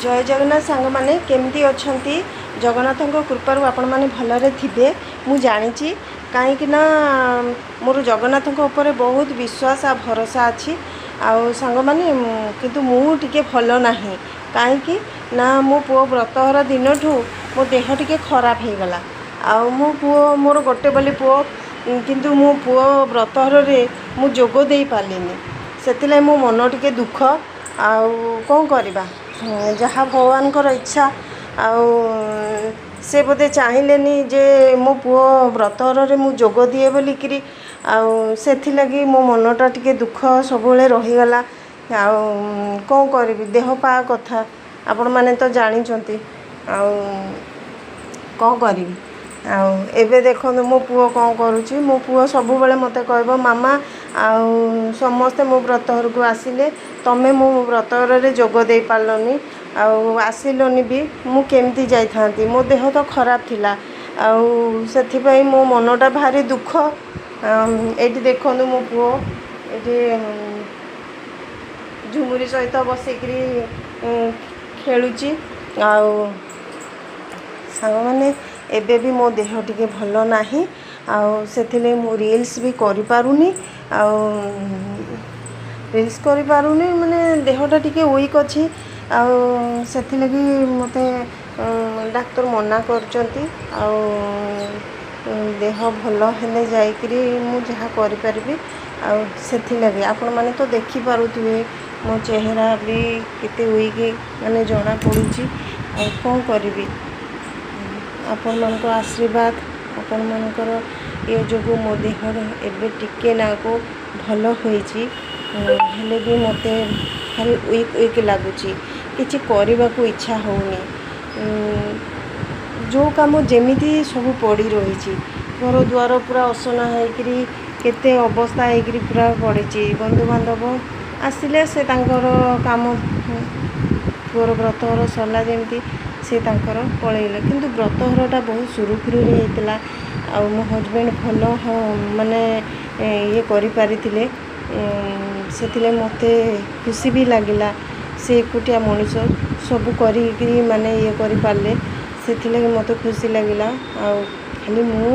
जय जगन्नाथ सांग माने केमती अछंती जगन्नाथ कृपारू आपण माने भलरे थिबे मु जानिची कहीं ना मोर जगन्नाथ ऊपर बहुत विश्वास आ भरोसा अच्छी आउ सांग माने किंतु मु टिके भल नाही कहीं ना मो पुओ व्रतहर दिन ठू मो देह टिके खराब हो गला आउ मो पुओ मोर गोटे बोली पुओ किंतु मो पुओ व्रतहर रे मु जोग दे पालिनी सेतिले मो मन टिके दुख आउ कौन करबा जहाँ भगवान कर इच्छा आउ से बोधे चाहिलेनी जे मो पुओ व्रतहर मु जोग दिए बोलिकी आउ लगी मो मनटा टिके दुख सबुले रहीगला आउ कौन करी देह पा कथा आपण माने तो जानी आउ कौन करी आउ एबे देखो मो पुओ कौन करुच्ची मो पुओ सब बेले मत कहब मामा आउ समस्ते मो व्रतहर को आसिले तमें मो व्रतहर रे जोग दे पारलनी आउ आसिलोनी भी मु केमती जाई थांती मो देह तो खराब थिला आउ सेथिपई मो मनटा भारी दुख एठी देखो मो पुओ एठी झुमुरी सहित बसिकी खेलुची आउ सांग माने एबे भी मो देह टिके भल नाही आउ सेथिले मु रील्स भी करि पारुनी आउ रील्स करि पारुनी माने देहटा टिके वीक अछि आउ सेथिलगी मते डाक्टर मना करचंती आउ देह भल हेले जाइकरी मु जहा करि परिबी आउ सेथिलगी आपण माने तो देखि पारुथिबे मो चेहरा भी केते वीक माने जणा पडुची आ कोन करबी आपण मानक आशीर्वाद आपण मानकर ये जो मो देहर एबे टिके ना को भल होईची हेले भी मते भारी वीक वीक लगुची किछि करबा को इच्छा होनी जो काम जेमिति सब पड़ी रही घर द्वार पूरा असना होकरी केते अवस्था होकरी पूरा पड़ी बंधु बांधव आसिले से तांकर काम पुअर व्रतहर सरला जमी से तांकर पलैले किंतु व्रतहरटा बहुत सुरुखुरु रे हेतला आ मो हजबैंड भल माने ये करि पारिथिले सेथिले मते खुशी भी लागिला से एकुटिया मनुष्य सब करी माने ये करि पारले सेथिले मते खुशी लागिला आ खाली मु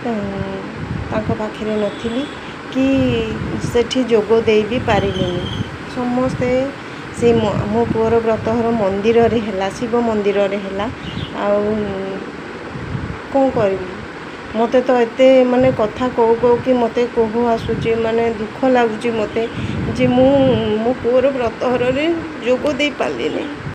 तांको पाखरे नथिली कि सेठी जोग दे भी पारिलेनी समस्ते से मो पुअर व्रतहर मंदिर रे हैला शिव मंदिर रे हैला आउ कौन करबी मते तो एते माने कथा कहू कि मते कोह आसुची माने दुख लागुची मते जे मो पुअर व्रतहर रे जोग दे पालिनी।